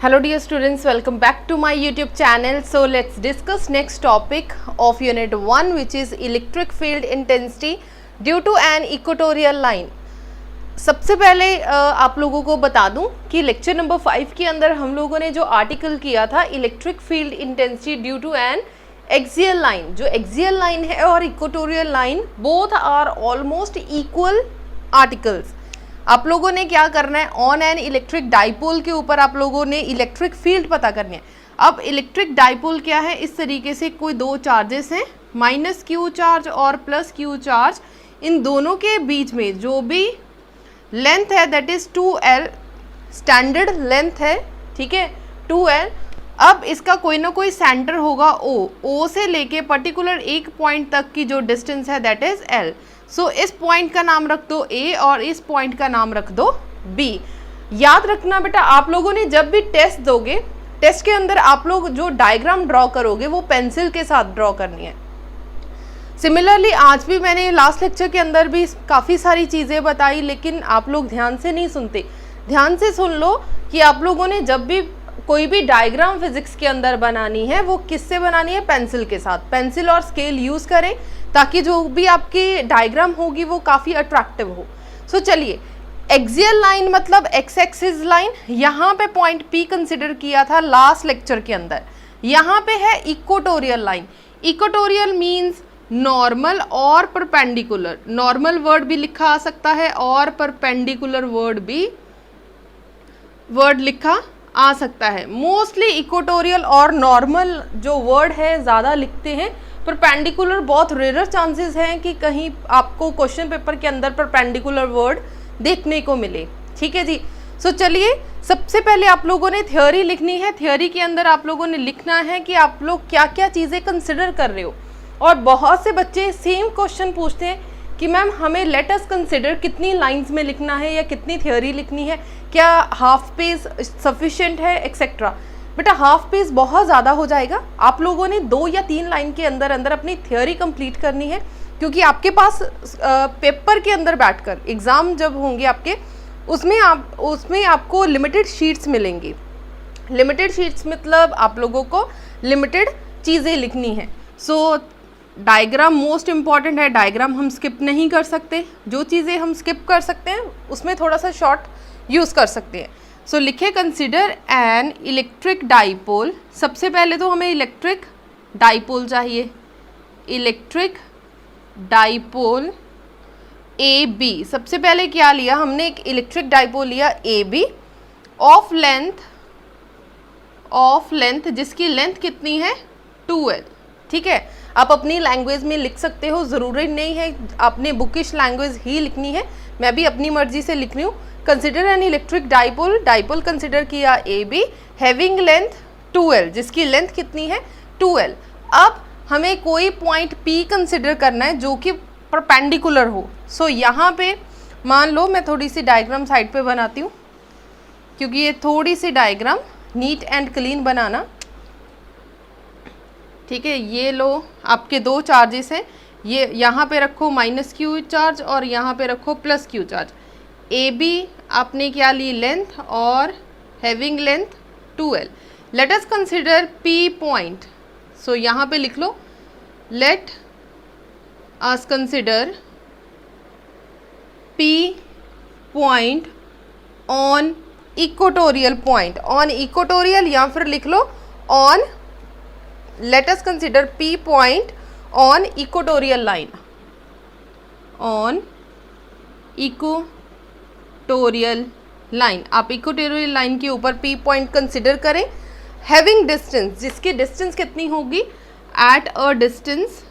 Hello dear students, welcome back to my YouTube channel. So let's discuss next topic of unit 1 which is electric field intensity due to an equatorial line. सबसे पहले आप लोगों को बता दूं कि lecture number 5 के अंदर हम लोगों ने जो आर्टिकल किया था electric field intensity due to an axial line, जो एक्सियल लाइन है और equatorial line both are almost equal articles. आप लोगों ने क्या करना है, ऑन एन इलेक्ट्रिक डाइपोल के ऊपर आप लोगों ने इलेक्ट्रिक फील्ड पता करनी है. अब इलेक्ट्रिक डाइपोल क्या है, इस तरीके से कोई दो चार्जेस हैं, माइनस क्यू चार्ज और प्लस क्यू चार्ज. इन दोनों के बीच में जो भी लेंथ है that is 2L, standard length है, ठीक है 2L. अब इसका कोई ना कोई सेंटर होगा O से लेके पर्टिकुलर एक पॉइंट तक की जो डिस्टेंस है दैट इज L. सो इस पॉइंट का नाम रख दो A और इस पॉइंट का नाम रख दो B. याद रखना बेटा, आप लोगों ने जब भी टेस्ट दोगे, टेस्ट के अंदर आप लोग जो डायग्राम ड्रॉ करोगे वो पेंसिल के साथ ड्रॉ करनी है. सिमिलरली आज भी मैंने लास्ट लेक्चर के अंदर भी काफ़ी सारी चीज़ें बताई, लेकिन आप लोग ध्यान से नहीं सुनते. ध्यान से सुन लो कि आप लोगों ने जब भी कोई भी डायग्राम फिजिक्स के अंदर बनानी है वो किससे बनानी है, पेंसिल के साथ. पेंसिल और स्केल यूज़ करें ताकि जो भी आपकी डायग्राम होगी वो काफ़ी अट्रैक्टिव हो. सो चलिए, एक्सियल लाइन मतलब एक्स एक्सिस लाइन. यहाँ पे पॉइंट P कंसिडर किया था लास्ट लेक्चर के अंदर. यहाँ पे है equatorial line. Equatorial means normal और परपेंडिकुलर. नॉर्मल वर्ड भी लिखा आ सकता है और परपेंडिकुलर वर्ड लिखा आ सकता है. मोस्टली इक्वेटोरियल और नॉर्मल जो वर्ड है ज़्यादा लिखते हैं. परपेंडिकुलर बहुत रेयर चांसेस हैं कि कहीं आपको क्वेश्चन पेपर के अंदर परपेंडिकुलर वर्ड देखने को मिले. ठीक है जी. सो चलिए, सबसे पहले आप लोगों ने थ्योरी लिखनी है. थ्योरी के अंदर आप लोगों ने लिखना है कि आप लोग क्या क्या चीज़ें कंसिडर कर रहे हो. और बहुत से बच्चे सेम क्वेश्चन पूछते हैं कि मैम हमें लेट अस कंसिडर कितनी लाइंस में लिखना है या कितनी थ्योरी लिखनी है, क्या हाफ पेज सफिशिएंट है एक्सेट्रा. बेटा हाफ पेज बहुत ज़्यादा हो जाएगा. आप लोगों ने 2 या 3 लाइन के अंदर अंदर अपनी थ्योरी कंप्लीट करनी है, क्योंकि आपके पास पेपर के अंदर बैठकर एग्ज़ाम जब होंगे आपके, उसमें आपको लिमिटेड शीट्स मिलेंगी. लिमिटेड शीट्स मतलब आप लोगों को लिमिटेड चीज़ें लिखनी है. सो डायग्राम मोस्ट इम्पॉर्टेंट है. डायग्राम हम स्किप नहीं कर सकते. जो चीज़ें हम स्किप कर सकते हैं उसमें थोड़ा सा शॉर्ट यूज़ कर सकते हैं. सो लिखे कंसिडर एन इलेक्ट्रिक डाइपोल. सबसे पहले तो हमें इलेक्ट्रिक डाइपोल चाहिए. Electric dipole AB. सबसे पहले क्या लिया हमने, एक इलेक्ट्रिक डाइपोल लिया AB ऑफ लेंथ जिसकी लेंथ कितनी है 2L. ठीक है, आप अपनी लैंग्वेज में लिख सकते हो, ज़रूरी नहीं है आपने बुकिश लैंग्वेज ही लिखनी है. मैं भी अपनी मर्जी से लिख रही हूँ. Consider N electric dipole consider किया AB हैविंग लेंथ 2L, जिसकी लेंथ कितनी है 2L. अब हमें कोई पॉइंट P कंसिडर करना है जो कि परपेंडिकुलर हो. सो यहाँ पे मान लो मैं थोड़ी सी डायग्राम साइड पे बनाती हूँ, क्योंकि ये थोड़ी C diagram neat and clean बनाना. ठीक है, ये लो आपके 2 चार्जेस हैं. ये यहाँ पे रखो माइनस क्यू चार्ज और यहाँ पे रखो प्लस क्यू चार्ज. AB आपने क्या ली, लेंथ, और having length 2L. Let us consider P point. So यहाँ पे लिख लो, let us consider P point on equatorial point. On equatorial या फिर लिख लो on, let us consider P point on equatorial line. on equatorial line, आप equatorial line के ऊपर P पॉइंट कंसिडर करें. हैविंग डिस्टेंस, जिसकी डिस्टेंस कितनी होगी, एट अ डिस्टेंस,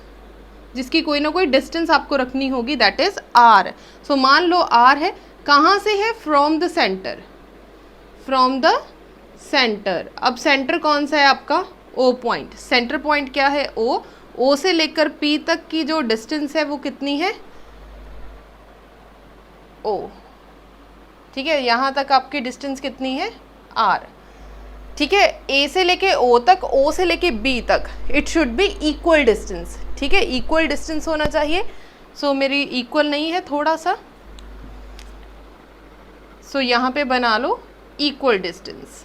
जिसकी कोई ना कोई डिस्टेंस आपको रखनी होगी, दैट इज R. सो मान लो R है, कहाँ से है, from the centre. From the centre. अब सेंटर कौन सा है आपका, O पॉइंट. सेंटर पॉइंट क्या है O से लेकर P तक की जो डिस्टेंस है वो कितनी है O. ठीक है, यहाँ तक आपकी डिस्टेंस कितनी है R. ठीक है, A से लेके O तक, O से लेके B तक, it should be equal distance. ठीक है, इक्वल डिस्टेंस होना चाहिए. सो मेरी इक्वल नहीं है थोड़ा सा, सो यहाँ पे बना लो इक्वल डिस्टेंस.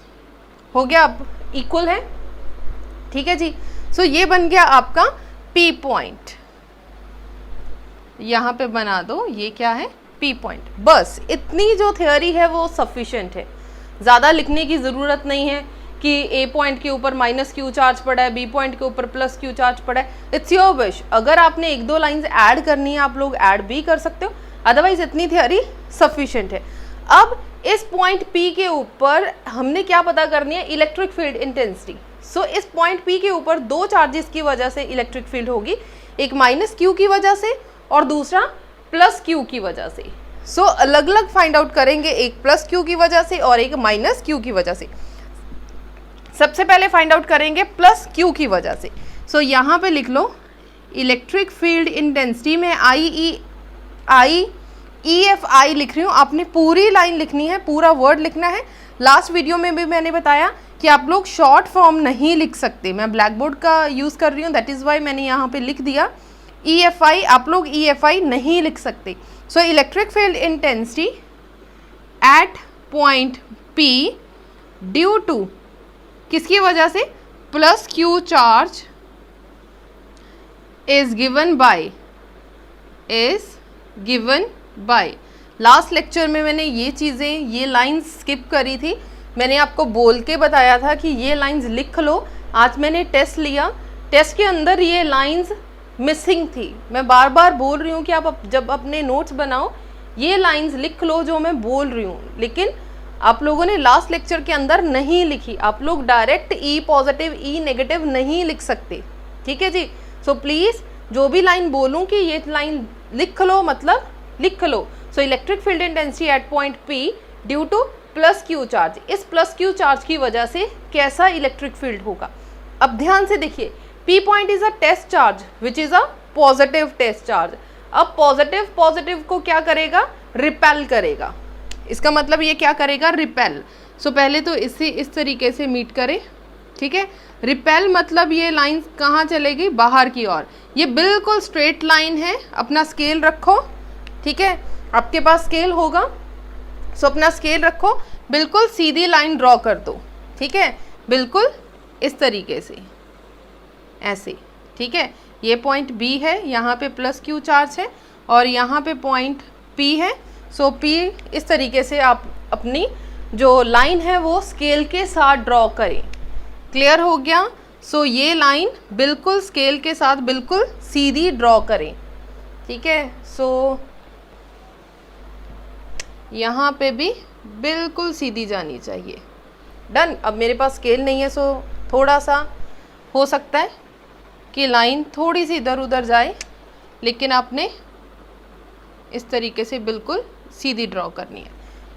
हो गया, अब इक्वल है, ठीक है जी। सो ये बन गया आपका P पॉइंट, यहाँ पे बना दो, ये क्या है P पॉइंट। बस इतनी जो थ्योरी है वो सफिशिएंट है, ज़्यादा लिखने की ज़रूरत नहीं है कि A पॉइंट के ऊपर माइनस क्यू चार्ज पड़ा है, B पॉइंट के ऊपर प्लस क्यू चार्ज पड़ा है। इट्स योर विश, अगर आपने एक दो लाइंस ऐड करनी है आप लोग ऐड भी कर सकते हो, अदरवाइज इतनी थ्योरी सफिशिएंट है। अब इस पॉइंट P के ऊपर हमने क्या पता करनी है, इलेक्ट्रिक फील्ड इंटेंसिटी। सो इस पॉइंट P के ऊपर दो चार्जेस की वजह से इलेक्ट्रिक फील्ड होगी, एक माइनस क्यू की वजह से और दूसरा प्लस क्यू की वजह से। सो अलग अलग फाइंड आउट करेंगे, एक प्लस क्यू की वजह से और एक माइनस क्यू की वजह से। सबसे पहले फाइंड आउट करेंगे प्लस क्यू की वजह से। सो यहाँ पे लिख लो इलेक्ट्रिक फील्ड इंटेंसिटी में EFI लिख रही हूँ, आपने पूरी लाइन लिखनी है, पूरा वर्ड लिखना है। लास्ट वीडियो में भी मैंने बताया कि आप लोग शॉर्ट फॉर्म नहीं लिख सकते, मैं ब्लैक बोर्ड का यूज़ कर रही हूँ, दैट इज़ वाई मैंने यहाँ पे लिख दिया EFI, आप लोग EFI नहीं लिख सकते। So electric field intensity at point P due to किसकी वजह से, plus q charge is given by last lecture में मैंने ये चीज़ें, ये लाइंस स्किप करी थी, मैंने आपको बोल के बताया था कि ये लाइंस लिख लो। आज मैंने टेस्ट लिया, टेस्ट के अंदर ये लाइंस मिसिंग थी। मैं बार बार बोल रही हूँ कि आप जब अपने नोट्स बनाओ ये लाइंस लिख लो जो मैं बोल रही हूँ, लेकिन आप लोगों ने लास्ट लेक्चर के अंदर नहीं लिखी। आप लोग direct E positive E negative नहीं लिख सकते, ठीक है जी। सो प्लीज़ जो भी लाइन बोलूँ कि ये लाइन लिख लो, मतलब लिख लो। So electric field intensity at point P due to plus q charge, इस प्लस क्यू चार्ज की वजह से कैसा इलेक्ट्रिक फील्ड होगा। अब ध्यान से देखिए, P point is a test charge which is a positive test charge. अब पॉजिटिव को क्या करेगा, रिपेल करेगा। इसका मतलब ये क्या करेगा, रिपेल। सो पहले तो इसे इस तरीके से मीट करे, ठीक है। रिपेल मतलब ये लाइन कहाँ चलेगी, बाहर की ओर। ये बिल्कुल स्ट्रेट लाइन है, अपना स्केल रखो, ठीक है, आपके पास स्केल होगा। सो अपना स्केल रखो, बिल्कुल सीधी लाइन ड्रॉ कर दो, ठीक है, बिल्कुल इस तरीके से, ऐसे, ठीक है। ये पॉइंट B है, यहाँ पे प्लस क्यू चार्ज है और यहाँ पे पॉइंट P है। सो P इस तरीके से आप अपनी जो लाइन है वो स्केल के साथ ड्रॉ करें। क्लियर हो गया। सो ये लाइन बिल्कुल स्केल के साथ बिल्कुल सीधी ड्रॉ करें, ठीक है। सो यहाँ पे भी बिल्कुल सीधी जानी चाहिए। डन। अब मेरे पास स्केल नहीं है, सो थोड़ा सा हो सकता है कि लाइन थोड़ी सी इधर उधर जाए, लेकिन आपने इस तरीके से बिल्कुल सीधी ड्रॉ करनी है,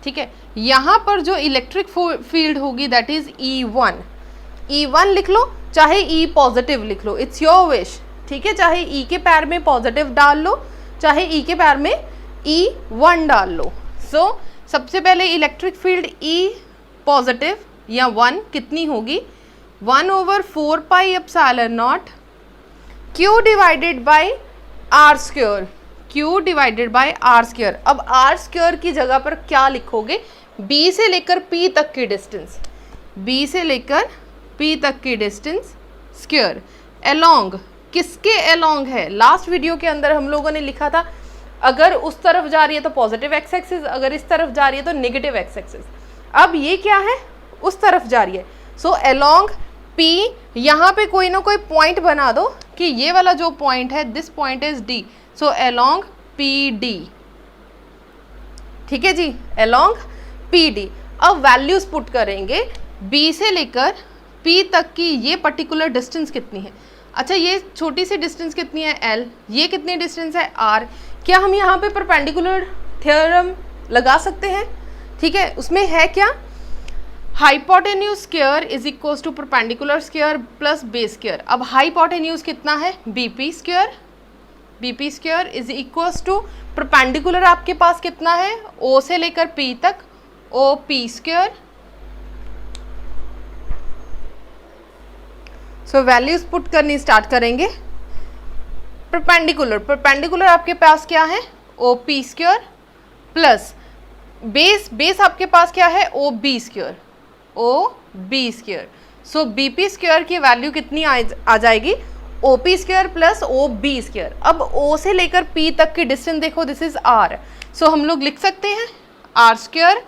ठीक है। यहाँ पर जो इलेक्ट्रिक फील्ड होगी दैट इज E1 लिख लो, चाहे E पॉजिटिव लिख लो, इट्स योर विश, ठीक है। चाहे E के पैर में पॉजिटिव डाल लो, चाहे E के पैर में E1 डाल लो। सो सबसे पहले इलेक्ट्रिक फील्ड E पॉजिटिव या 1 कितनी होगी, 1/4 pi epsilon naught Q divided by R square, Q divided by R square. अब R स्क्वायर की जगह पर क्या लिखोगे, B से लेकर P तक की डिस्टेंस, B से लेकर P तक की डिस्टेंस स्क्वायर। अलोंग, किसके अलोंग है, लास्ट वीडियो के अंदर हम लोगों ने लिखा था अगर उस तरफ जा रही है तो पॉजिटिव एक्स एक्सिस, अगर इस तरफ जा रही है तो नेगेटिव एक्स एक्सिस। अब ये क्या है, उस तरफ जा रही है। सो अलोंग P, यहाँ पे कोई ना कोई पॉइंट बना दो कि ये वाला जो पॉइंट है this point is D। So along PD, ठीक है जी, अलोंग PD। अब वैल्यूज पुट करेंगे, B से लेकर P तक की ये पर्टिकुलर डिस्टेंस कितनी है। अच्छा, ये छोटी सी डिस्टेंस कितनी है L, ये कितनी डिस्टेंस है R। क्या हम यहाँ पे परपेंडिकुलर थ्योरम लगा सकते हैं, ठीक है। उसमें है क्या, hypotenuse square is equals to perpendicular square plus base square. अब हाइपोटेन्यूज कितना है, BP square is equals to perpendicular आपके पास कितना है, O से लेकर P तक OP square. So values put करनी स्टार्ट करेंगे। परपेंडिकुलर आपके पास क्या है, OP स्क्वायर प्लस बेस आपके पास क्या है, OB square, O B square. So B P square की वैल्यू कितनी आ जाएगी, O P square plus O B square. अब ओ से लेकर पी तक की डिस्टेंस देखो, दिस इज आर, सो हम लोग लिख सकते हैं आर स्क्वायर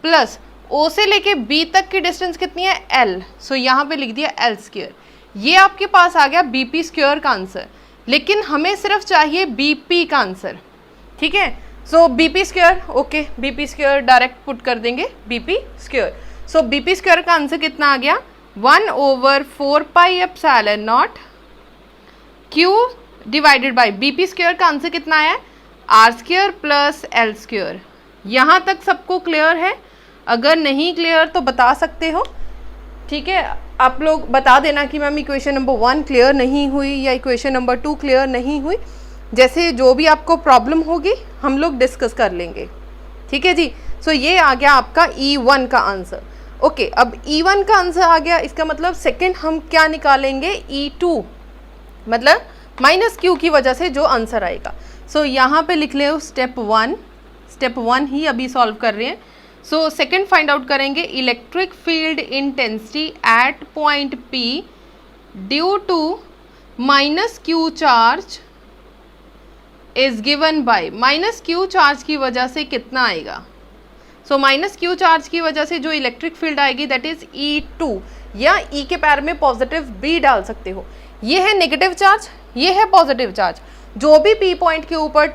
प्लस ओ से लेके बी तक की डिस्टेंस कितनी है, एल, सो यहाँ पे लिख दिया एल स्क्वायर। ये आपके पास आ गया बी पी स्क्वायर का आंसर, लेकिन हमें सिर्फ चाहिए बी पी का आंसर, ठीक है। So B P square, okay, B P square direct put कर देंगे B P square. So B P square का आंसर कितना आ गया, 1/4 pi epsilon naught q divided by B P square का आंसर कितना आया, R square plus L square. यहाँ तक सबको क्लियर है? अगर नहीं क्लियर तो बता सकते हो, ठीक है। आप लोग बता देना कि मैम इक्वेशन नंबर 1 क्लियर नहीं हुई या इक्वेशन नंबर 2 क्लियर नहीं हुई, जैसे जो भी आपको प्रॉब्लम होगी हम लोग डिस्कस कर लेंगे, ठीक है जी। सो ये आ गया आपका E1 का आंसर। ओके, अब E1 का आंसर आ गया, इसका मतलब सेकंड हम क्या निकालेंगे, E2, मतलब माइनस क्यू की वजह से जो आंसर आएगा। सो यहाँ पे लिख ले स्टेप 1 ही अभी सॉल्व कर रहे हैं। सो सेकंड फाइंड आउट करेंगे, electric field intensity at point P due to minus q charge is given by, minus q charge की वजह से कितना आएगा। सो माइनस क्यू चार्ज की वजह से जो इलेक्ट्रिक फील्ड आएगी दैट इज E2, या E के पैर में पॉजिटिव B डाल सकते हो। ये है नेगेटिव चार्ज, ये है पॉजिटिव चार्ज। जो भी P पॉइंट के ऊपर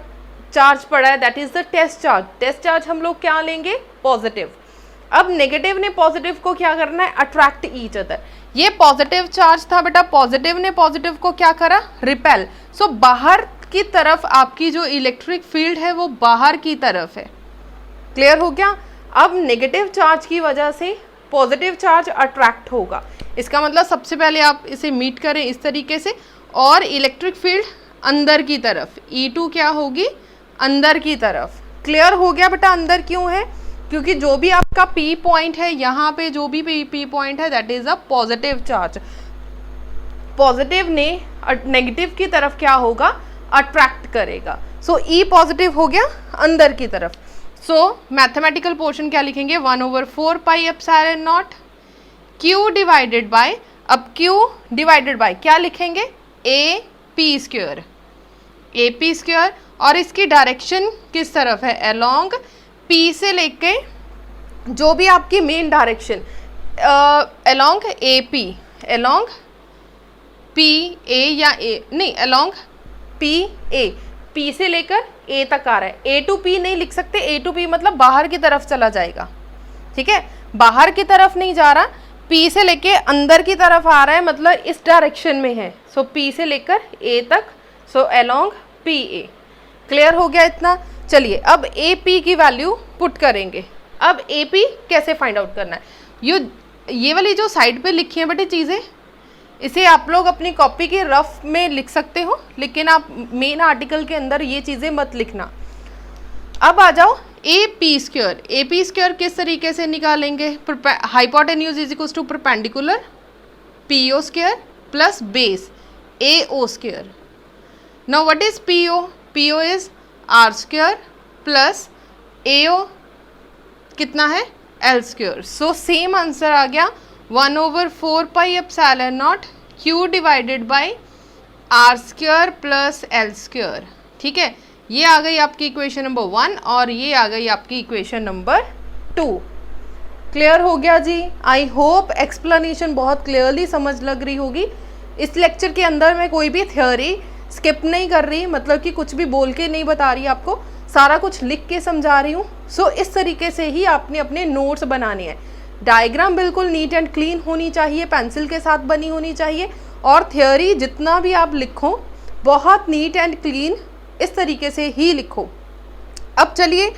चार्ज पड़ा है that is the test charge. Test charge हम लोग क्या लेंगे, पॉजिटिव। अब नेगेटिव ने पॉजिटिव को क्या करना है, अट्रैक्ट ईच अदर। ये पॉजिटिव चार्ज था बेटा, पॉजिटिव ने पॉजिटिव को क्या करा, रिपेल। सो बाहर की तरफ आपकी जो इलेक्ट्रिक फील्ड है वो बाहर की तरफ है। क्लियर हो गया? अब नेगेटिव चार्ज की वजह से पॉजिटिव चार्ज अट्रैक्ट होगा। इसका मतलब सबसे पहले आप इसे मीट करें इस तरीके से, और इलेक्ट्रिक फील्ड अंदर की तरफ, E2 क्या होगी, अंदर की तरफ। क्लियर हो गया बेटा? अंदर क्यों है, क्योंकि जो भी आपका P पॉइंट है, यहाँ पे जो भी P पॉइंट है that is a positive charge. Positive ने नेगेटिव की तरफ क्या होगा, अट्रैक्ट करेगा। सो E पॉजिटिव हो गया अंदर की तरफ। सो मैथमेटिकल पोर्शन क्या लिखेंगे, 1/4 pi epsilon naught Q divided bye, अब Q डिवाइडेड बाय क्या लिखेंगे, ए P square, A P square, और इसकी डायरेक्शन किस तरफ है, अलोंग P से लेके जो भी आपकी main direction, along A P, along P A या A नहीं, अलोंग P A, P से लेकर A तक आ रहा है। A to P नहीं लिख सकते, A to P मतलब बाहर की तरफ चला जाएगा, ठीक है। बाहर की तरफ नहीं जा रहा, P से लेके अंदर की तरफ आ रहा है, मतलब इस डायरेक्शन में है। सो P से लेकर A तक, so along P A। Clear हो गया इतना? चलिए अब ए पी की वैल्यू पुट करेंगे। अब ए पी कैसे फाइंड आउट करना है, ये वाली जो साइड पे लिखी है बेटे चीज़ें, इसे आप लोग अपनी कॉपी के रफ में लिख सकते हो, लेकिन आप मेन आर्टिकल के अंदर ये चीज़ें मत लिखना। अब आ जाओ A P square. A P square किस तरीके से निकालेंगे, hypotenuse is equals to perpendicular P O square plus base A O square. Now what is P O, P O is R square plus A O कितना है, L square. So same answer आ गया 1/4 pi epsilon naught Q divided by R square plus L square. ठीक है, ये आ गई आपकी equation number 1 और ये आ गई आपकी इक्वेशन नंबर 2। क्लियर हो गया जी? आई होप एक्सप्लेनेशन बहुत क्लियरली समझ लग रही होगी। इस लेक्चर के अंदर मैं कोई भी थ्योरी स्किप नहीं कर रही, मतलब कि कुछ भी बोल के नहीं बता रही आपको, सारा कुछ लिख के समझा रही हूँ। सो इस तरीके से ही आपने अपने नोट्स बनाने हैं। डायग्राम बिल्कुल नीट एंड क्लीन होनी चाहिए, पेंसिल के साथ बनी होनी चाहिए, और थ्योरी जितना भी आप लिखो बहुत नीट एंड क्लीन इस तरीके से ही लिखो। अब चलिए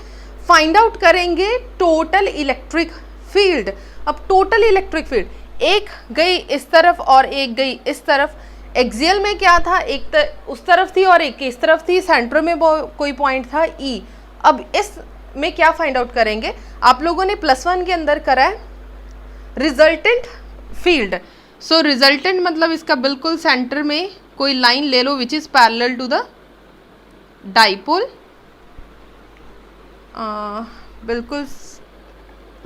फाइंड आउट करेंगे टोटल इलेक्ट्रिक फील्ड। अब टोटल इलेक्ट्रिक फील्ड, एक गई इस तरफ और एक गई इस तरफ। एक्सियल में क्या था, एक उस तरफ थी और एक इस तरफ थी, सेंटर में कोई पॉइंट था E। अब इस में क्या फाइंड आउट करेंगे, आप लोगों ने +1 के अंदर करा है रिजल्टेंट फील्ड। सो रिजल्टेंट मतलब इसका बिल्कुल सेंटर में कोई लाइन ले लो which is parallel to the dipole, बिल्कुल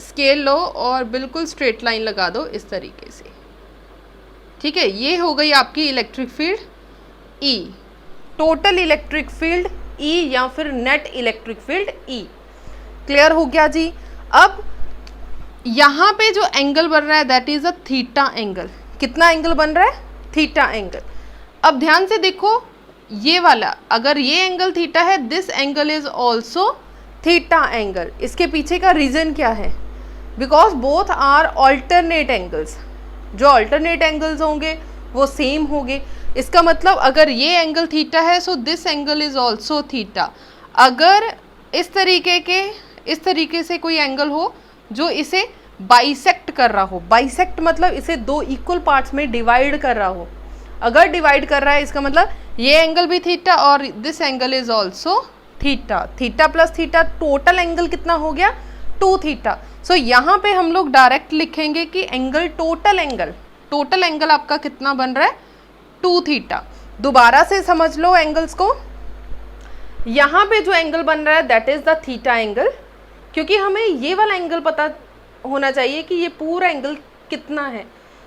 स्केल लो और बिल्कुल स्ट्रेट लाइन लगा दो इस तरीके से, ठीक है। ये हो गई आपकी electric field E, total electric field E या फिर net electric field E। Clear हो गया जी। अब यहाँ पे जो एंगल बन रहा है that is a theta angle. कितना एंगल बन रहा है? Theta angle. अब ध्यान से देखो, ये वाला अगर ये एंगल थीटा है, this angle is also theta angle. इसके पीछे का रीजन क्या है? Because both are alternate angles. जो ऑल्टरनेट एंगल्स होंगे वो सेम होंगे। इसका मतलब अगर ये एंगल थीटा है so this angle is also theta. अगर इस तरीके से कोई एंगल हो जो इसे बाइसेक्ट कर रहा हो, बाइसेक्ट मतलब इसे दो इक्वल पार्ट्स में डिवाइड कर रहा हो, अगर डिवाइड कर रहा है इसका मतलब ये एंगल भी थीटा और this angle is also theta. Theta plus theta total angle कितना हो गया? 2 थीटा। सो यहाँ पे हम लोग डायरेक्ट लिखेंगे कि एंगल टोटल एंगल आपका कितना बन रहा है? 2 थीटा। दोबारा से समझ लो एंगल्स को। यहाँ पे जो एंगल बन रहा है that is the theta angle, क्योंकि हमें ये वाला एंगल पता होना चाहिए कि ये पूरा एंगल कितना है।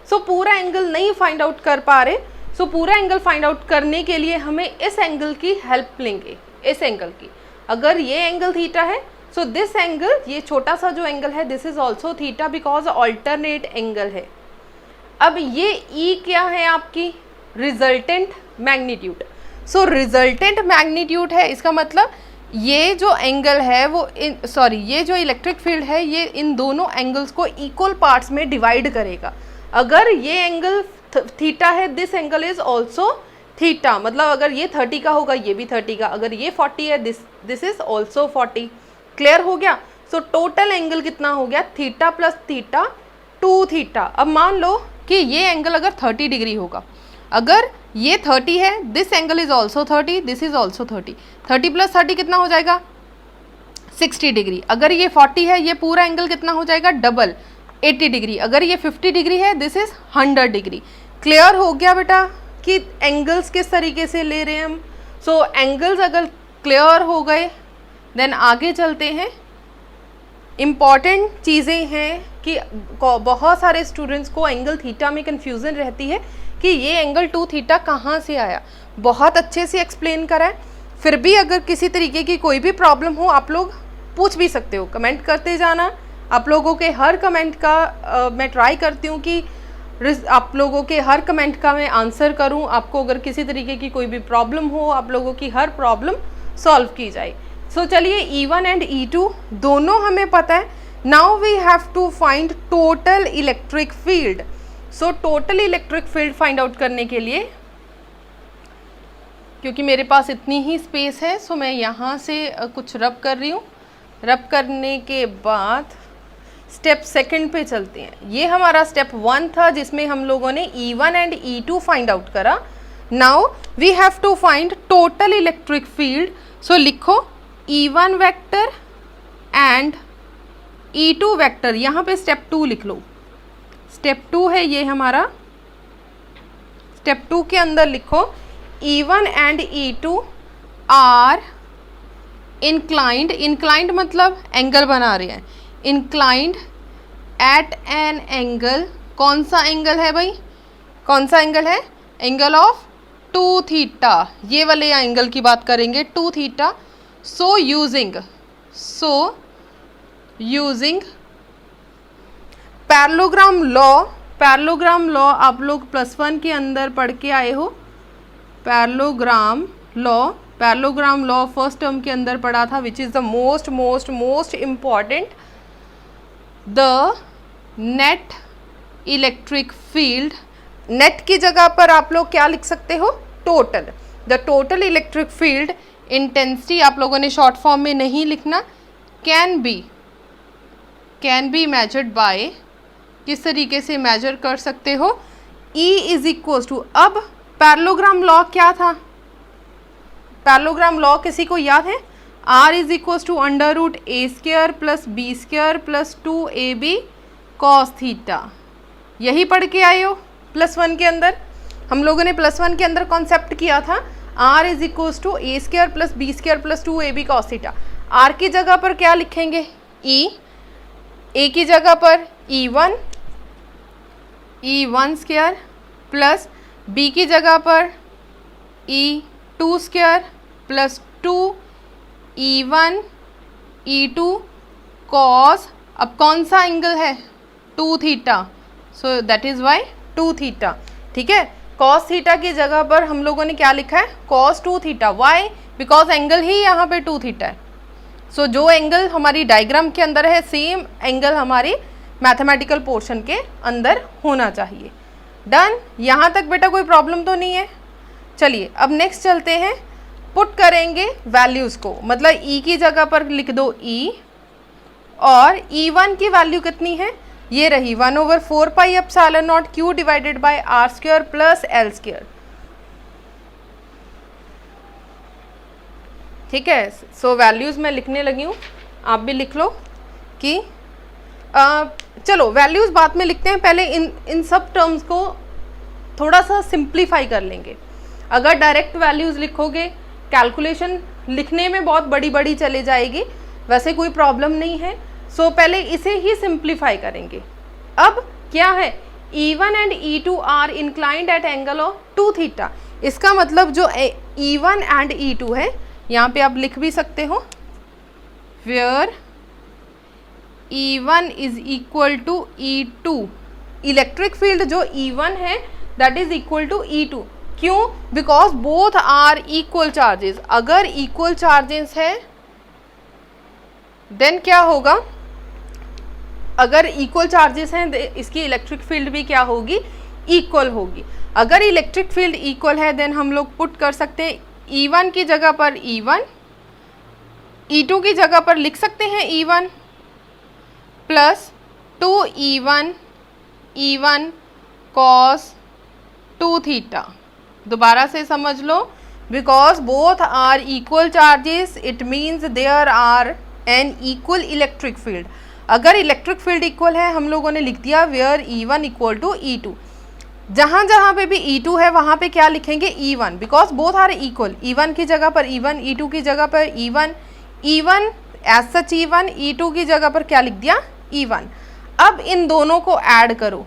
सो पूरा एंगल नहीं फाइंड आउट कर पा रहे, सो पूरा एंगल फाइंड आउट करने के लिए हमें इस एंगल की हेल्प लेंगे, इस एंगल की। अगर ये एंगल थीटा है सो दिस एंगल, ये छोटा सा जो एंगल है this is also theta because alternate angle है। अब ये E क्या है? आपकी resultant magnitude. So resultant magnitude है, इसका मतलब ये जो एंगल है वो ये जो इलेक्ट्रिक फील्ड है ये इन दोनों एंगल्स को इक्वल पार्ट्स में डिवाइड करेगा। अगर ये एंगल थीटा है, this angle is also theta, मतलब अगर ये 30 का होगा ये भी 30 का, अगर ये 40 है दिस इज ऑल्सो 40। क्लियर हो गया? सो टोटल एंगल कितना हो गया? Theta plus theta 2 theta. अब मान लो कि ये एंगल अगर 30 डिग्री होगा, अगर ये 30 है, this angle is also 30, this is also 30, 30 plus 30 कितना हो जाएगा? 60 डिग्री। अगर ये 40 है, ये पूरा एंगल कितना हो जाएगा? Double 80 degree. अगर ये 50 डिग्री है, दिस इज 100 डिग्री। क्लियर हो गया बेटा कि एंगल्स किस तरीके से ले रहे हैं हम। सो एंगल्स अगर क्लियर हो गए देन आगे चलते हैं। इम्पॉर्टेंट चीज़ें हैं कि बहुत सारे स्टूडेंट्स को एंगल थीटा में कन्फ्यूज़न रहती है कि ये एंगल 2 थीटा कहाँ से आया। बहुत अच्छे से एक्सप्लेन करा है, फिर भी अगर किसी तरीके की कोई भी प्रॉब्लम हो आप लोग पूछ भी सकते हो, कमेंट करते जाना। आप लोगों के हर कमेंट का मैं ट्राई करती हूँ कि आप लोगों के हर कमेंट का मैं आंसर करूँ। आपको अगर किसी तरीके की कोई भी प्रॉब्लम हो, आप लोगों की हर प्रॉब्लम सॉल्व की जाए। सो चलिए E1 एंड E2 दोनों हमें पता है। Now we have to find total electric field. So total electric field find out करने के लिए, क्योंकि मेरे पास इतनी ही स्पेस है, सो मैं यहाँ से कुछ रब कर रही हूँ। रब करने के बाद स्टेप सेकंड पे चलते हैं। ये हमारा स्टेप 1 था जिसमें हम लोगों ने E1 and E2 find out करा। Now we have to find total electric field. So लिखो E1 vector and E2 vector. यहाँ पे स्टेप 2 लिख लो। स्टेप 2 है ये हमारा। स्टेप 2 के अंदर लिखो E1 and E2 are inclined. Inclined मतलब एंगल बना रहे हैं। Inclined at an angle. कौन सा एंगल है भाई? कौन सा एंगल है? Angle of 2 theta. ये वाले एंगल की बात करेंगे, 2 theta. So using parallelogram law. Parallelogram law आप लोग +1 के अंदर पढ़ के आए हो। पैरेललोग्राम लॉ फर्स्ट टर्म के अंदर पढ़ा था, which is the most important. The net electric field, net की जगह पर आप लोग क्या लिख सकते हो? Total. The total electric field intensity आप लोगों ने शॉर्ट फॉर्म में नहीं लिखना। कैन बी मेजर्ड बाय, किस तरीके से मेजर कर सकते हो? E इज इक्वल टू, अब पैरेललोग्राम लॉ क्या था? पैरेललोग्राम लॉ किसी को याद है? R is equal to √a² + b² + 2ab cos theta. यही पढ़ के आए हो +1 के अंदर। हम लोगों ने +1 के अंदर कॉन्सेप्ट किया था R is equal to a² + b² + 2ab cos theta. R की जगह पर क्या लिखेंगे? E। ए की जगह पर E1 स्क्वायर प्लस बी की जगह पर E2 square plus 2E1 E2 cos, अब कौन सा एंगल है 2 theta, so that is why 2 theta. ठीक है, कॉस थीटा की जगह पर हम लोगों ने क्या लिखा है cos 2 theta. Why? Because angle ही यहाँ पे 2 थीटा है। सो जो एंगल हमारी डायग्राम के अंदर है सेम एंगल हमारी मैथमेटिकल पोर्शन के अंदर होना चाहिए। डन, यहाँ तक बेटा कोई प्रॉब्लम तो नहीं है। चलिए अब नेक्स्ट चलते हैं, पुट करेंगे वैल्यूज़ को, मतलब ई की जगह पर लिख दो ई, और E1 की वैल्यू कितनी है, ये रही 1/4 pi epsilon naught Q divided by R square plus L square. ठीक है, सो वैल्यूज़ मैं लिखने लगी हूँ, आप भी लिख लो कि चलो वैल्यूज़ बाद में लिखते हैं, पहले इन सब टर्म्स को थोड़ा सा सिंप्लीफाई कर लेंगे। अगर डायरेक्ट वैल्यूज़ लिखोगे कैलकुलेशन लिखने में बहुत बड़ी बड़ी चले जाएगी, वैसे कोई प्रॉब्लम नहीं है। सो पहले इसे ही सिंप्लीफाई करेंगे। अब क्या है, E1 and E2 are inclined at angle of 2 theta. इसका मतलब जो E1 एंड E2 है, यहाँ पे आप लिख भी सकते हो where E1 is equal to E2। Electric field जो E1 है that is equal to E2। क्यों? Because both are equal charges. अगर इक्वल चार्जेस है देन क्या होगा, अगर इक्वल चार्जेस हैं इसकी इलेक्ट्रिक फील्ड भी क्या होगी, इक्वल होगी। अगर इलेक्ट्रिक फील्ड इक्वल है देन हम लोग पुट कर सकते हैं E1 की जगह पर E1, E2 की जगह पर लिख सकते हैं E1 plus 2E1 cos 2 theta. दोबारा से समझ लो, because both are equal charges it means there are an equal electric field. अगर इलेक्ट्रिक फील्ड इक्वल है हम लोगों ने लिख दिया where E1 equal to E2। जहाँ जहाँ पे भी E2 है वहाँ पे क्या लिखेंगे E1, because both are equal. E1 की जगह पर E1, E2 की जगह पर E1 as such E1, E2 की जगह पर क्या लिख दिया E1। अब इन दोनों को ऐड करो,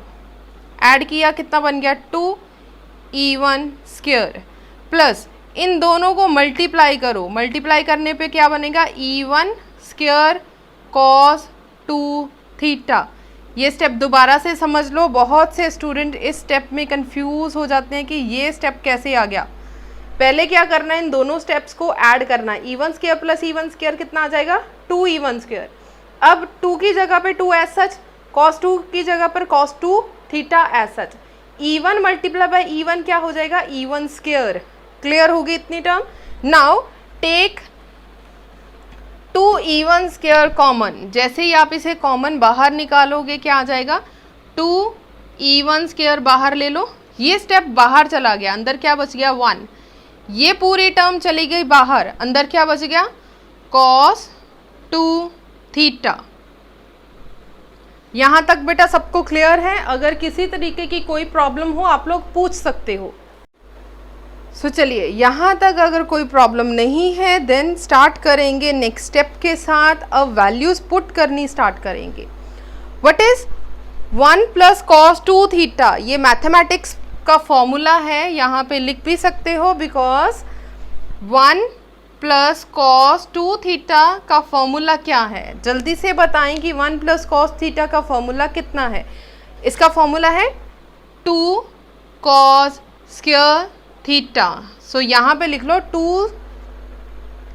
ऐड किया कितना बन गया 2E1 स्क्वायर, प्लस इन दोनों को मल्टीप्लाई करो, मल्टीप्लाई करने पे क्या बनेगा E1 स्क्वायर कॉस 2 थीटा। ये स्टेप दोबारा से समझ लो, बहुत से स्टूडेंट इस स्टेप में कंफ्यूज हो जाते हैं कि ये स्टेप कैसे आ गया। पहले क्या करना है, इन दोनों स्टेप्स को ऐड करना है। E1 square plus E1 square कितना आ जाएगा 2E1 स्क्वायर। अब 2 की जगह पे 2 एज सच, cos 2 की जगह पर cos 2 theta as such. E1 multiply by E1 क्या हो जाएगा E1 स्क्वायर। क्लियर होगी इतनी term. Now take 2E1 square common, जैसे ही आप इसे कॉमन बाहर निकालोगे क्या आ जाएगा 2E1 स्क्वायर बाहर ले लो। ये स्टेप बाहर चला गया, अंदर क्या बच गया 1। ये पूरी टर्म चली गई बाहर, अंदर क्या बच गया cos 2 थीटा। यहाँ तक बेटा सबको क्लियर है? अगर किसी तरीके की कोई प्रॉब्लम हो आप लोग पूछ सकते हो। सो चलिए यहाँ तक अगर कोई प्रॉब्लम नहीं है देन स्टार्ट करेंगे नेक्स्ट स्टेप के साथ। अब वैल्यूज पुट करनी स्टार्ट करेंगे। What is 1 plus cos 2 theta, ये मैथमेटिक्स का फॉर्मूला है, यहाँ पे लिख भी सकते हो बिकॉज 1 प्लस कॉस 2 थीटा का फॉर्मूला क्या है, जल्दी से बताएं कि 1 प्लस कॉस थीटा का फॉर्मूला कितना है। इसका फॉर्मूला है 2 कॉस स्क्वायर थीटा। सो यहाँ पे लिख लो 2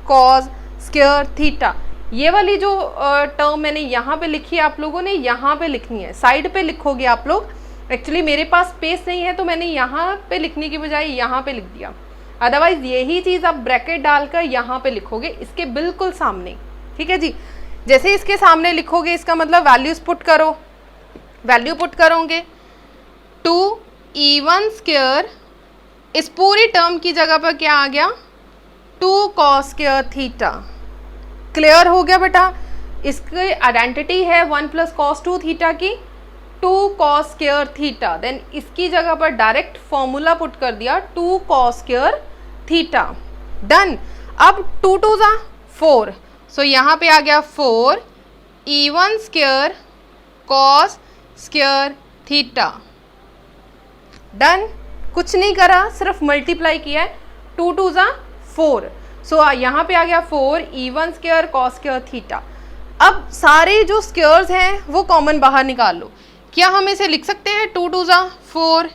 कॉस स्क्वायर थीटा। ये वाली जो टर्म मैंने यहाँ पे लिखी है आप लोगों ने यहाँ पे लिखनी है, साइड पे लिखोगे आप लोग। एक्चुअली मेरे पास स्पेस नहीं है तो मैंने यहाँ पे लिखने की बजाय यहाँ पे लिख दिया, अदरवाइज यही चीज़ आप ब्रैकेट डालकर यहाँ पे लिखोगे इसके बिल्कुल सामने। ठीक है जी, जैसे इसके सामने लिखोगे इसका मतलब वैल्यूज पुट करो, वैल्यू पुट करोगे 2E1 स्क्वायर, इस पूरी टर्म की जगह पर क्या आ गया 2 कॉस स्क्वायर थीटा। क्लियर हो गया बेटा? इसकी आइडेंटिटी है 1 प्लस कॉस 2 थीटा की 2 कॉस स्क्वायर थीटा। देन इसकी जगह पर डायरेक्ट फॉर्मूला पुट कर दिया 2 कॉस स्क्वायर थीटा। डन। अब 2 2 जा 4, सो यहाँ पे आ गया 4 E1 square cos square theta. Done, कुछ नहीं करा, सिर्फ मल्टीप्लाई किया है, 2 2 ज़ा 4। सो यहाँ पे आ गया 4 E1 square cos square theta. अब सारे जो स्क्वायर्स हैं वो कॉमन बाहर निकाल लो। क्या हम इसे लिख सकते हैं 2 2 ज़ा 4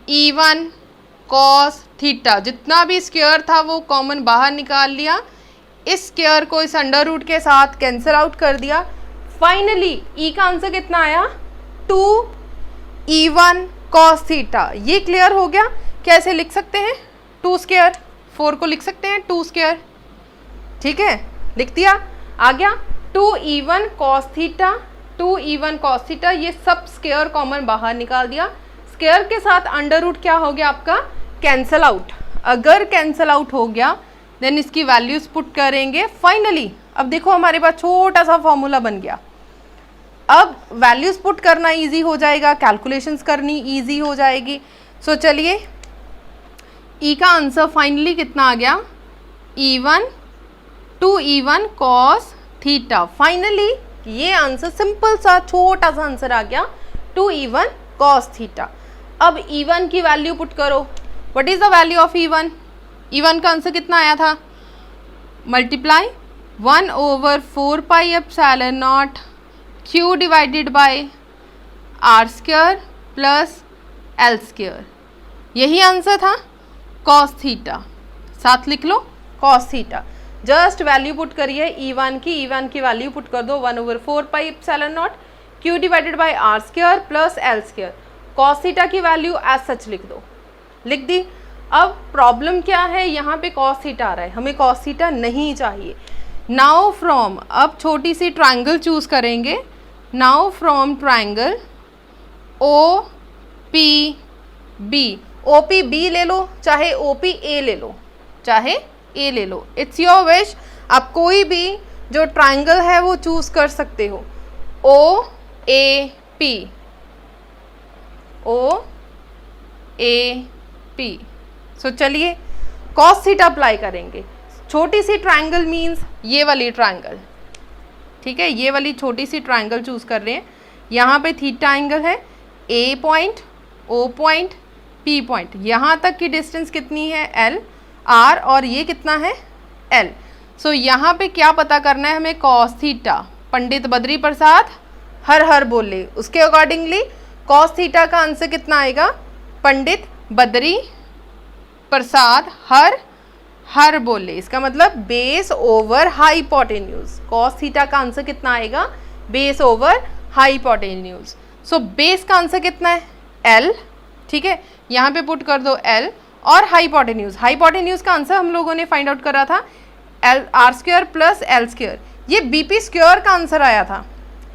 E1 कॉस थीटा, जितना भी स्क्वायर था वो कॉमन बाहर निकाल लिया, इस स्क्वायर को इस अंडर रूट के साथ कैंसिल आउट कर दिया। फाइनली E का आंसर कितना आया 2 E1 कॉस थीटा। ये क्लियर हो गया। कैसे लिख सकते हैं 2 स्क्वायर, 4 को लिख सकते हैं 2 स्क्वायर, ठीक है, लिख दिया। आ गया 2 E1 cos theta, 2 E1 cos theta, ये सब स्क्वायर कॉमन बाहर निकाल दिया। स्क्वायर के साथ अंडर रूट क्या हो गया आपका कैंसल आउट। अगर कैंसल आउट हो गया देन इसकी वैल्यूज पुट करेंगे। फाइनली अब देखो हमारे पास छोटा सा फॉर्मूला बन गया। अब वैल्यूज पुट करना इजी हो जाएगा, कैलकुलेशंस करनी इजी हो जाएगी। सो चलिए ई का आंसर फाइनली कितना आ गया E1 2 E1 cos theta. Finally ये आंसर सिंपल सा छोटा सा आंसर आ गया 2 E1 कॉस थीटा। अब E1 की वैल्यू पुट करो। What is the value of E1? E1 का आंसर कितना आया था? Multiply 1/4 pi epsilon naught Q divided by R square plus L square. यही आंसर था कॉस थीटा। साथ लिख लो cos theta. Just value put करिए E1 की वैल्यू पुट कर दो 1/4 pi epsilon naught Q divided by R square plus L square. Cos theta की वैल्यू एज सच लिख दो, लिख दी। अब प्रॉब्लम क्या है, यहाँ पे कॉस थीटा आ रहा है, हमें कॉस थीटा नहीं चाहिए। नाउ फ्रॉम, अब छोटी सी ट्रायंगल चूज करेंगे। Now from triangle OPB, OPB ले लो चाहे OPA ले लो, चाहे A ले लो, इट्स योर विश। आप कोई भी जो ट्रायंगल है वो चूज कर सकते हो। OAP, OAP। सो चलिए कॉस थीटा अप्लाई करेंगे। छोटी सी ट्रायंगल मीन्स ये वाली ट्रायंगल, ठीक है, ये वाली छोटी सी ट्रायंगल चूज कर रहे हैं। यहाँ पे थीटा एंगल है, A point, O point, P point, यहाँ तक की डिस्टेंस कितनी है L, R, और ये कितना है L। सो यहाँ पे क्या पता करना है हमें, कॉस थीटा। पंडित बद्री प्रसाद हर हर बोले, उसके अकॉर्डिंगली कॉस थीटा का आंसर कितना आएगा, पंडित बद्री प्रसाद हर हर बोले, इसका मतलब base over hypotenuse. Cos theta का आंसर कितना आएगा, base over hypotenuse. So base का आंसर कितना है L, ठीक है, यहाँ पे पुट कर दो L, और हाइपोटेन्यूज, हाइपोटेन्यूज का आंसर हम लोगों ने फाइंड आउट करा था R square plus L square. ये BP स्क्वायर का आंसर आया था।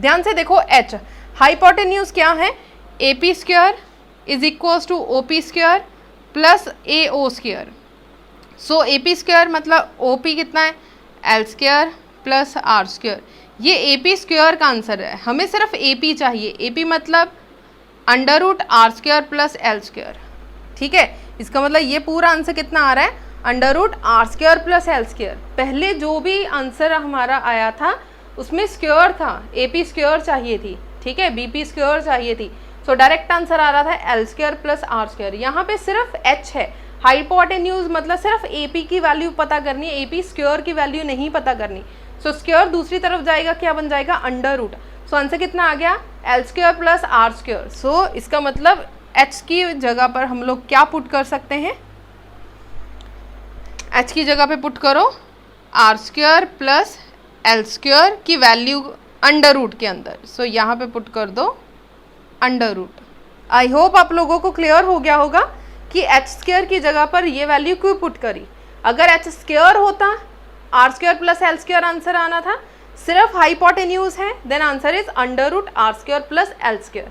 ध्यान से देखो H, हाइपोटेन्यूज क्या है, AP square is equals to OP square plus AO square. So AP square मतलब OP कितना है, L square plus R square. ये AP स्क्वायर का आंसर है, हमें सिर्फ AP चाहिए। AP मतलब under root R square plus L square, ठीक है। इसका मतलब ये पूरा आंसर कितना आ रहा है, under root R square plus L square. पहले जो भी आंसर हमारा आया था उसमें स्क्वायर था, AP स्क्वायर चाहिए थी, ठीक है, BP स्क्वायर चाहिए थी। सो डायरेक्ट आंसर आ रहा था L square plus R square. यहाँ पे सिर्फ H है, हाइपोटेन्यूज मतलब सिर्फ AP की वैल्यू पता करनी है, AP स्क्वायर की वैल्यू नहीं पता करनी। सो स्क्वायर दूसरी तरफ जाएगा, क्या बन जाएगा, अंडर रूट। सो आंसर कितना आ गया, L square plus R square. So इसका मतलब H की जगह पर हम लोग क्या पुट कर सकते हैं, H की जगह पे पुट करो R square plus L square की वैल्यू अंडर रूट के अंदर। सो यहाँ पे पुट कर दो अंडर रूट। आई होप आप लोगों को क्लियर हो गया होगा कि H स्क्वायर की जगह पर ये वैल्यू क्यों पुट करी। अगर H स्क्वायर होता R square plus L square answer आना था, सिर्फ हाइपोटेन्यूज है, then answer is under root R square plus L square.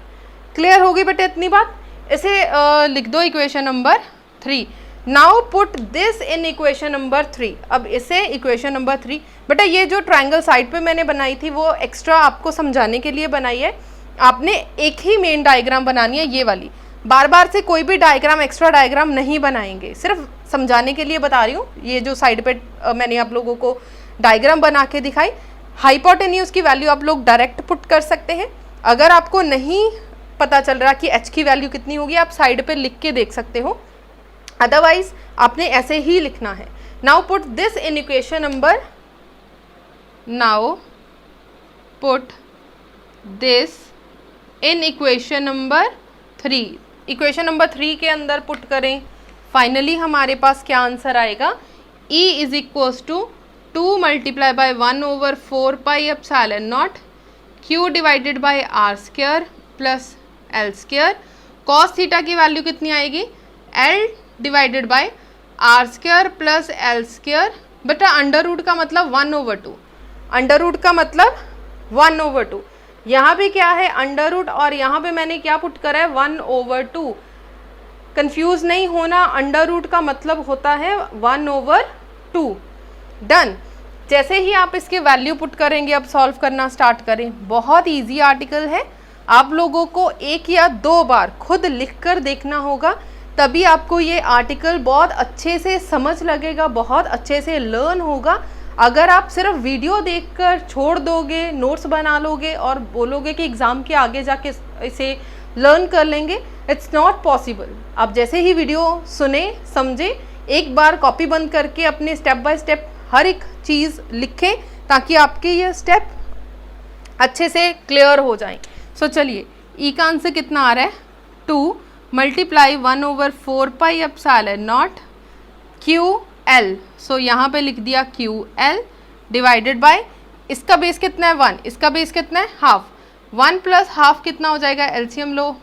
Clear होगी बेटे इतनी बात। इसे लिख दो equation number 3। Now put this in equation number 3। अब इसे इक्वेशन नंबर 3, बेटा ये जो ट्रायंगल साइड पे मैंने बनाई थी वो एक्स्ट्रा आपको समझाने के लिए बनाई है। आपने एक ही मेन डायग्राम बनानी है, ये वाली। बार बार से कोई भी डायग्राम एक्स्ट्रा डायग्राम नहीं बनाएंगे, सिर्फ समझाने के लिए बता रही हूँ। ये जो साइड पे मैंने आप लोगों को डायग्राम बना के दिखाई, हाइपोटेन्यूज की वैल्यू आप लोग डायरेक्ट पुट कर सकते हैं। अगर आपको नहीं पता चल रहा कि h की वैल्यू कितनी होगी, आप साइड पे लिख के देख सकते हो, अदरवाइज आपने ऐसे ही लिखना है। Now put this in equation number, now put this in equation number 3। Equation number 3 के अंदर पुट करें, फाइनली हमारे पास क्या आंसर आएगा, E is equals to 2 multiply by 1/4 pi epsilon naught Q divided by R square plus L square. Cos theta की value कितनी आएगी, L divided by R square plus L square बटा under root का मतलब 1/2, under root का मतलब 1/2। यहाँ पे क्या है अंडर रूट, और यहाँ पे मैंने क्या पुट करा है 1/2। कंफ्यूज नहीं होना, अंडर रूट का मतलब होता है 1/2। डन। जैसे ही आप इसके वैल्यू पुट करेंगे, अब सॉल्व करना स्टार्ट करें। बहुत इजी आर्टिकल है, आप लोगों को 1 या 2 बार खुद लिखकर देखना होगा, तभी आपको ये आर्टिकल बहुत अच्छे से समझ लगेगा, बहुत अच्छे से लर्न होगा। अगर आप सिर्फ वीडियो देखकर छोड़ दोगे, नोट्स बना लोगे और बोलोगे कि एग्ज़ाम के आगे जाके इसे लर्न कर लेंगे, इट्स नॉट पॉसिबल। आप जैसे ही वीडियो सुने समझे, एक बार कॉपी बंद करके अपने स्टेप बाय स्टेप हर एक चीज़ लिखें, ताकि आपके ये स्टेप अच्छे से क्लियर हो जाएं। सो चलिए, ई का आंसर कितना आ रहा है, 2 multiply 1/4 pi epsilon naught q L. So यहाँ पे लिख दिया क्यू एल डिवाइडेड बाय, इसका बेस कितना है 1, इसका बेस कितना है हाफ, 1 प्लस हाफ कितना हो जाएगा, एलसीएम लो,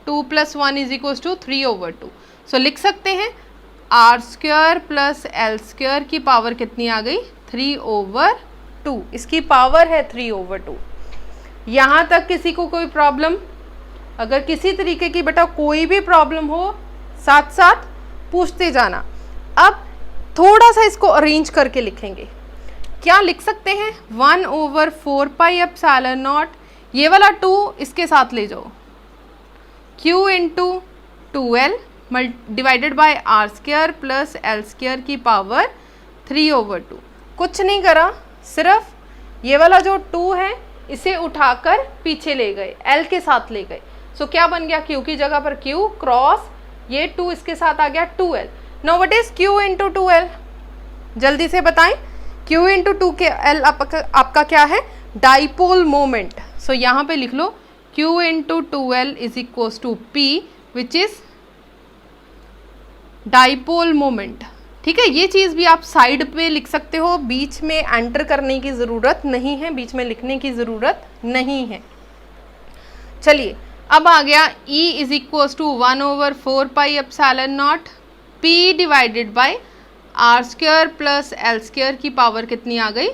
2 + 1 इज इक्वल्स टू 3/2। सो लिख सकते हैं R square plus L square की पावर कितनी आ गई, 3/2। इसकी पावर है 3/2। यहाँ तक किसी को कोई प्रॉब्लम, अगर किसी तरीके की बेटा कोई भी प्रॉब्लम हो साथ साथ पूछते जाना। अब थोड़ा सा इसको अरेंज करके लिखेंगे, क्या लिख सकते हैं 1/4 पाई एप्सिलॉन नॉट, ये वाला 2 इसके साथ ले जाओ, Q into 2L divided by R square plus L square की पावर 3/2। कुछ नहीं करा, सिर्फ ये वाला जो 2 है इसे उठाकर पीछे ले गए, L के साथ ले गए। सो क्या बन गया, Q की जगह पर Q क्रॉस ये 2 इसके साथ आ गया 2L। Now what is Q into 2L, जल्दी से बताएं। Q इंटू 2L आपका क्या है, डाइपोल मोमेंट। सो यहाँ पे लिख लो Q into 2L is equals to P which is dipole moment. ठीक है, ये चीज़ भी आप साइड पे लिख सकते हो, बीच में एंटर करने की ज़रूरत नहीं है, बीच में लिखने की ज़रूरत नहीं है। चलिए, अब आ गया E is equals to 1/4 pi epsilon naught P divided by R square plus L square की पावर कितनी आ गई,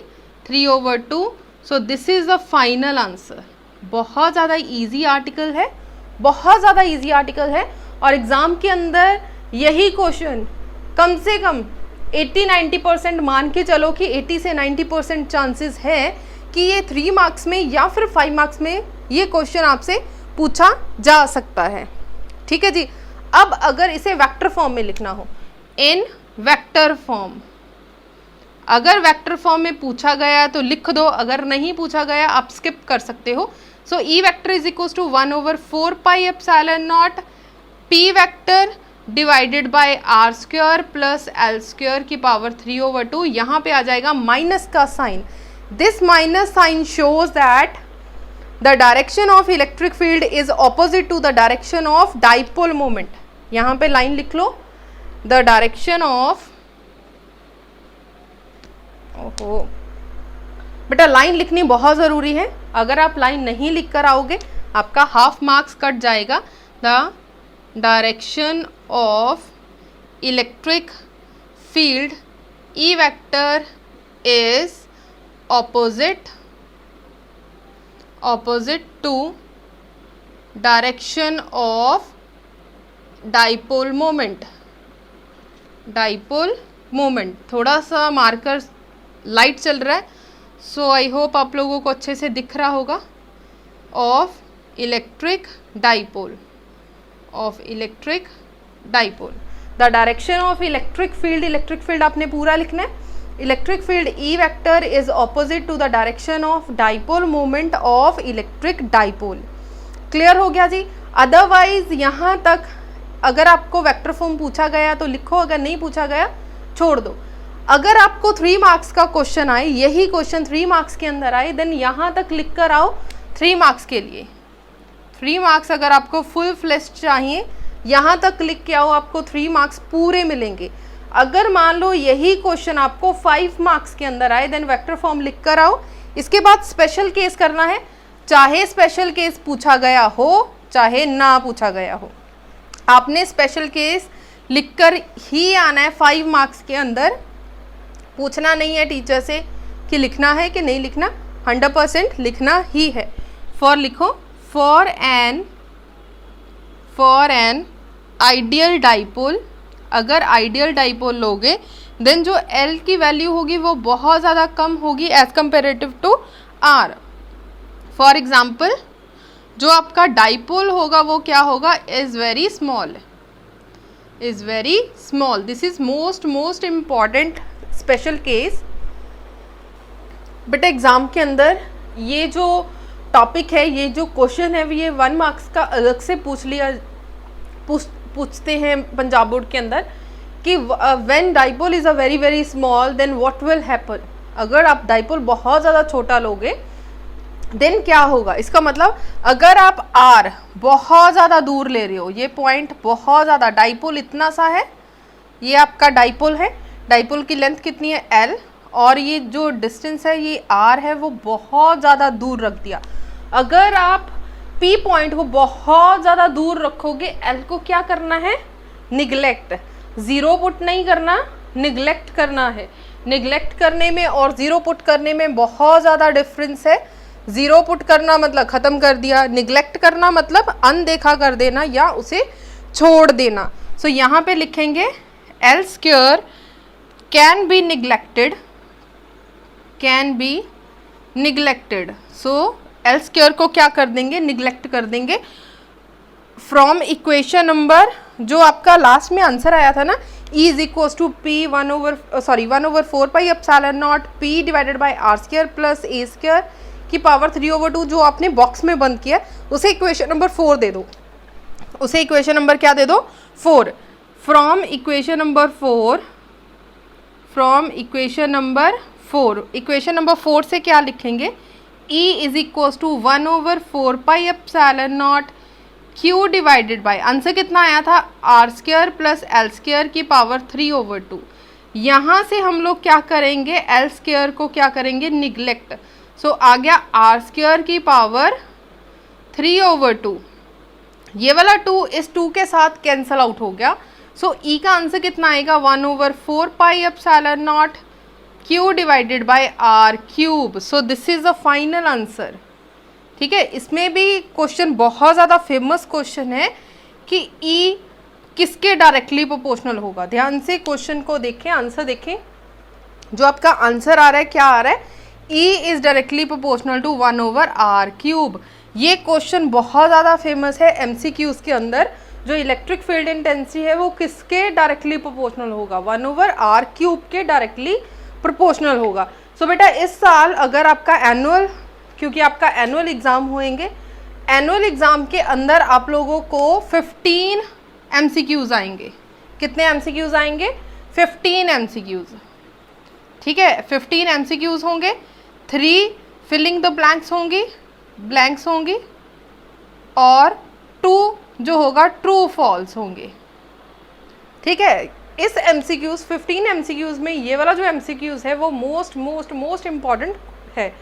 3/2। So this is the final answer. बहुत ज़्यादा इजी आर्टिकल है, बहुत ज़्यादा इजी आर्टिकल है, और एग्ज़ाम के अंदर यही क्वेश्चन कम से कम 80-90% मान के चलो कि 80 से 90% चांसेस है कि ये 3 मार्क्स में या फिर 5 मार्क्स में ये क्वेश्चन आपसे पूछा जा सकता है। ठीक है जी। अब अगर इसे वेक्टर फॉर्म में लिखना हो, इन वेक्टर फॉर्म, अगर वेक्टर फॉर्म में पूछा गया तो लिख दो, अगर नहीं पूछा गया आप स्किप कर सकते हो। So E vector is equals to 1/4 pi epsilon naught P vector divided by R square plus L square की पावर 3/2। यहाँ पे आ जाएगा माइनस का sign. This minus sign shows that the direction of electric field is opposite to the direction of dipole moment. यहाँ पे line लिख लो, the direction of, ओहो बेटा लाइन लिखनी बहुत ज़रूरी है, अगर आप लाइन नहीं लिख कर आओगे आपका हाफ मार्क्स कट जाएगा। The direction of electric field E vector is opposite to direction of dipole moment. Dipole moment, थोड़ा सा मार्कर लाइट चल रहा है, सो आई होप आप लोगों को अच्छे से दिख रहा होगा। Of electric dipole, of electric dipole, the direction of electric field, electric field आपने पूरा लिखना है। Electric field E vector is opposite to the direction of dipole moment of electric dipole. Clear हो गया जी। अदरवाइज यहाँ तक अगर आपको वेक्टर फॉर्म पूछा गया तो लिखो, अगर नहीं पूछा गया छोड़ दो। अगर आपको 3 मार्क्स का क्वेश्चन आए, यही क्वेश्चन 3 मार्क्स के अंदर आए, देन यहाँ तक लिख कर आओ 3 मार्क्स के लिए। 3 मार्क्स अगर आपको फुल फ्लेश चाहिए, यहाँ तक लिख के आओ, आपको 3 मार्क्स पूरे मिलेंगे। अगर मान लो यही क्वेश्चन आपको 5 मार्क्स के अंदर आए, देन वेक्टर फॉर्म लिख कर आओ। इसके बाद स्पेशल केस करना है, चाहे स्पेशल केस पूछा गया हो चाहे ना पूछा गया हो, आपने स्पेशल केस लिखकर ही आना है 5 मार्क्स के अंदर। पूछना नहीं है टीचर से कि लिखना है कि नहीं लिखना, 100% लिखना ही है। फॉर लिखो, फॉर एन आइडियल डाइपोल, अगर आइडियल डाइपोल लोगे देन जो L की वैल्यू होगी वो बहुत ज़्यादा कम होगी as comparative to R। For example जो आपका डाइपोल होगा वो क्या होगा, is very small, is very small. This is most important special case. But exam के अंदर ये जो टॉपिक है, ये जो क्वेश्चन है, ये 1 मार्क्स का अलग से पूछते हैं पंजाब बोर्ड के अंदर कि when dipole is a very small then what will happen. अगर आप डाइपोल बहुत ज़्यादा छोटा लोगे देन क्या होगा, इसका मतलब अगर आप R बहुत ज़्यादा दूर ले रहे हो, ये पॉइंट बहुत ज़्यादा, डाइपोल इतना सा है, ये आपका डाइपोल है, डाइपोल की लेंथ कितनी है L, और ये जो डिस्टेंस है ये R है, वो बहुत ज़्यादा दूर रख दिया। अगर आप P पॉइंट को बहुत ज़्यादा दूर रखोगे, L को क्या करना है, निगलेक्ट, ज़ीरो पुट नहीं करना, निगलेक्ट करना है। निगलेक्ट करने में और ज़ीरो पुट करने में बहुत ज़्यादा डिफरेंस है। ज़ीरो पुट करना मतलब ख़त्म कर दिया, निगलेक्ट करना मतलब अनदेखा कर देना या उसे छोड़ देना। सो यहाँ पे लिखेंगे L square can be neglected, can be neglected. So L square को क्या कर देंगे, निगलेक्ट कर देंगे। फ्रॉम इक्वेशन नंबर जो आपका लास्ट में आंसर आया था ना, E is equals to P 1/4 pi epsilon naught P divided by R square plus A square की पावर 3/2 जो आपने बॉक्स में बंद किया, उसे इक्वेशन नंबर 4 दे दो, उसे इक्वेशन नंबर क्या दे दो, 4। From equation number 4, from equation number 4, equation number 4 से क्या लिखेंगे, E is equals to 1/4 pi epsilon naught Q divided by, answer कितना आया था, R square plus L square की पावर 3/2। यहाँ से हम लोग क्या करेंगे, L स्क्वायर को क्या करेंगे, निगलेक्ट। सो आ गया R स्क्वायर की पावर 3/2, ये वाला 2 इस 2 के साथ कैंसल आउट हो गया। सो E का आंसर कितना आएगा, 1/4 pi epsilon naught Q divided by R cube. So this is the final answer. ठीक है, इसमें भी क्वेश्चन बहुत ज़्यादा फेमस क्वेश्चन है कि E किसके डायरेक्टली प्रोपोर्शनल होगा। ध्यान से क्वेश्चन को देखें, आंसर देखें, जो आपका आंसर आ रहा है क्या आ रहा है, E is directly proportional to 1/R cube. ये क्वेश्चन बहुत ज़्यादा फेमस है MCQs के अंदर। जो इलेक्ट्रिक फील्ड इंटेंसिटी है वो किसके डायरेक्टली प्रोपोर्शनल होगा, 1/R क्यूब के डायरेक्टली प्रोपोर्शनल होगा। सो बेटा इस साल अगर आपका एनुअल, क्योंकि आपका एनुअल एग्ज़ाम होएंगे, एनुअल एग्ज़ाम के अंदर आप लोगों को 15 MCQs आएंगे। कितने MCQs आएंगे, 15 MCQs। ठीक है, 15 MCQs होंगे, 3 फिलिंग द ब्लैंक्स होंगी, ब्लैंक्स होंगी, और 2 जो होगा ट्रू फॉल्स होंगे। ठीक है, इस MCQs 15 MCQs में ये वाला जो MCQs है वो मोस्ट इम्पॉर्टेंट है।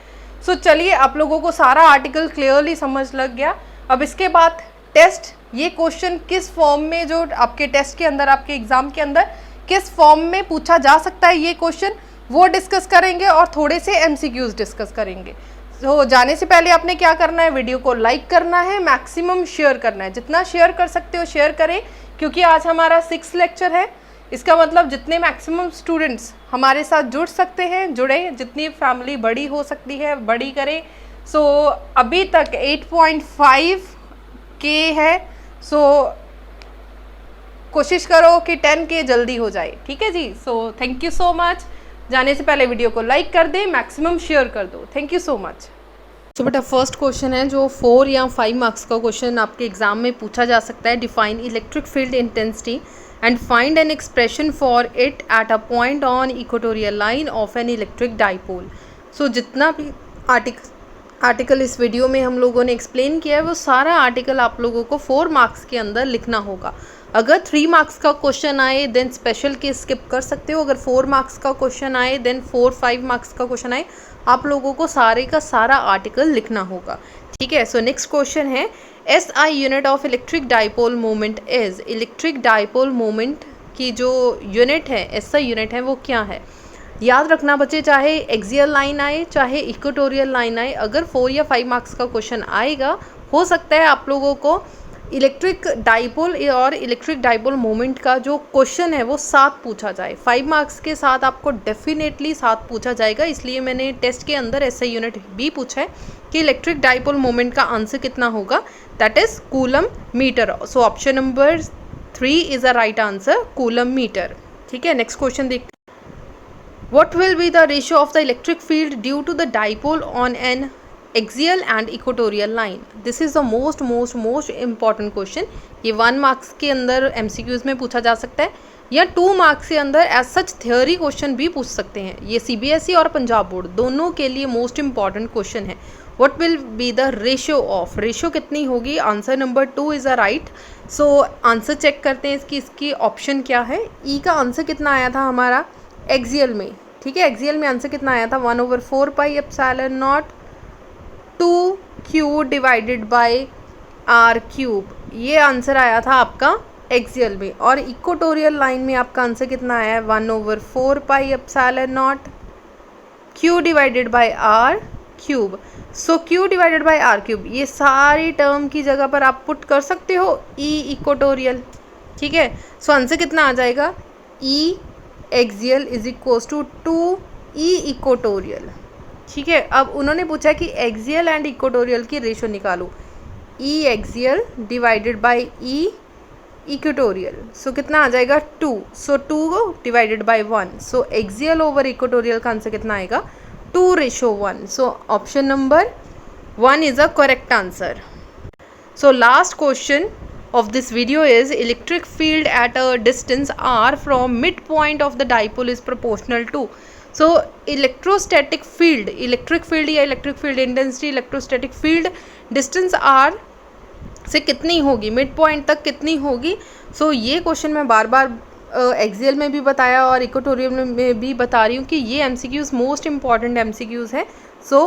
सो चलिए, आप लोगों को सारा आर्टिकल क्लियरली समझ लग गया। अब इसके बाद टेस्ट, ये क्वेश्चन किस फॉर्म में, जो आपके टेस्ट के अंदर, आपके एग्जाम के अंदर किस फॉर्म में पूछा जा सकता है ये क्वेश्चन, वो डिस्कस करेंगे और थोड़े से MCQs डिस्कस करेंगे। तो जाने से पहले आपने क्या करना है, वीडियो को लाइक करना है, मैक्सिमम शेयर करना है, जितना शेयर कर सकते हो शेयर करें, क्योंकि आज हमारा 6 लेक्चर है। इसका मतलब जितने मैक्सिमम स्टूडेंट्स हमारे साथ जुड़ सकते हैं जुड़े, जितनी फैमिली बड़ी हो सकती है बड़ी करें। सो अभी तक 8.5K है, सो कोशिश करो कि 10K जल्दी हो जाए। ठीक है जी, so thank you so much. जाने से पहले वीडियो को लाइक कर दें, मैक्सिमम शेयर कर दो। Thank you so much. तो बेटा फर्स्ट क्वेश्चन है जो 4 या 5 मार्क्स का क्वेश्चन आपके एग्जाम में पूछा जा सकता है। Define electric field intensity and find an expression for it at a point on equatorial line of an electric dipole. So जितना भी आर्टिकल इस वीडियो में हम लोगों ने एक्सप्लेन किया है वो सारा आर्टिकल आप लोगों को 4 मार्क्स के अंदर लिखना होगा। अगर 3 मार्क्स का क्वेश्चन आए देन स्पेशल के स्किप कर सकते हो। अगर 4 मार्क्स का क्वेश्चन आए देन 4-5 मार्क्स का क्वेश्चन आए आप लोगों को सारे का सारा आर्टिकल लिखना होगा। ठीक है। सो नेक्स्ट क्वेश्चन है SI unit of electric dipole moment is. Electric dipole moment की जो यूनिट है SI यूनिट है वो क्या है। याद रखना बच्चे, चाहे एक्सियल लाइन आए चाहे इक्वेटोरियल लाइन आए, अगर 4 या 5 मार्क्स का क्वेश्चन आएगा हो सकता है आप लोगों को इलेक्ट्रिक डाइपोल और इलेक्ट्रिक डाइपोल मोमेंट का जो क्वेश्चन है वो 7 पूछा जाए। 5 मार्क्स के साथ आपको डेफिनेटली 7 पूछा जाएगा। इसलिए मैंने टेस्ट के अंदर SI यूनिट भी पूछा है कि इलेक्ट्रिक डाइपोल मोमेंट का आंसर कितना होगा, that is coulomb metre. So option number 3 is a right answer, coulomb metre. ठीक है। नेक्स्ट क्वेश्चन देखते हैं। What will be the ratio of the electric field due to the dipole on an axial and equatorial line? This is the most important question. ये 1 marks के अंदर MCQs में पूछा जा सकता है या 2 मार्क्स के अंदर एज सच थ्योरी क्वेश्चन भी पूछ सकते हैं। ये CBSE और पंजाब बोर्ड दोनों के लिए मोस्ट इंपॉर्टेंट क्वेश्चन है। What will be the ratio of? Ratio कितनी होगी? Answer number 2 is a right. So answer check करते हैं इसकी ऑप्शन क्या है। ई का आंसर कितना आया था हमारा एक्सियल में। ठीक है। एक्सियल में आंसर कितना आया था 1/4 pi epsilon not 2q divided by r cube. ये आंसर आया था आपका एक्सियल में। और इक्वेटोरियल लाइन में आपका आंसर कितना आया है 1/4 pi epsilon naught q divided by r cube. So q divided by r cube ये सारी टर्म की जगह पर आप पुट कर सकते हो e इक्वेटोरियल। ठीक है। सो आंसर कितना आ जाएगा e axial is equals to 2e equatorial. ठीक है। अब उन्होंने पूछा कि एक्सियल एंड इक्वेटोरियल की रेशो निकालो। e axial divided by e equatorial. So कितना आ जाएगा 2। So 2 divided by 1। So axial over equatorial का आंसर कितना आएगा 2:1। So option number 1 is a correct answer. So last question of this video is electric field at a distance r from midpoint of the dipole is proportional to. So electrostatic field या electric field intensity electrostatic field distance r से कितनी होगी, mid point तक कितनी होगी। सो ये question मैं बार बार axial में भी बताया और इक्वेटोरियल में भी बता रही हूँ कि ये MCQs मोस्ट इंपॉर्टेंट MCQs है। सो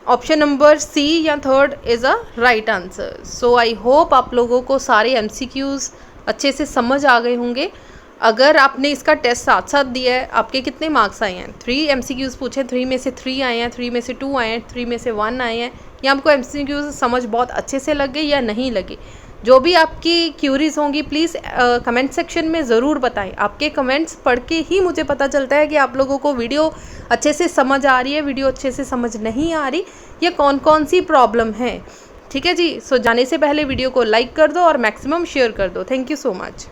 ऑप्शन नंबर C या 3rd is a right answer. So I hope आप लोगों को सारे MCQs अच्छे से समझ आ गए होंगे। अगर आपने इसका टेस्ट साथ साथ दिया है, आपके कितने मार्क्स आए हैं? 3 MCQs पूछे, 3 में से 3 आए हैं, 3 में से 2 आए हैं, 3 में से 1 आए हैं। या आपको MCQs समझ बहुत अच्छे से लगे या नहीं लगे, जो भी आपकी क्यूरीज होंगी प्लीज़ कमेंट सेक्शन में ज़रूर बताएं। आपके कमेंट्स पढ़ के ही मुझे पता चलता है कि आप लोगों को वीडियो अच्छे से समझ आ रही है, वीडियो अच्छे से समझ नहीं आ रही, या कौन कौन सी प्रॉब्लम है। ठीक है जी। सो जाने से पहले वीडियो को लाइक कर दो और मैक्सिमम शेयर कर दो। Thank you so much.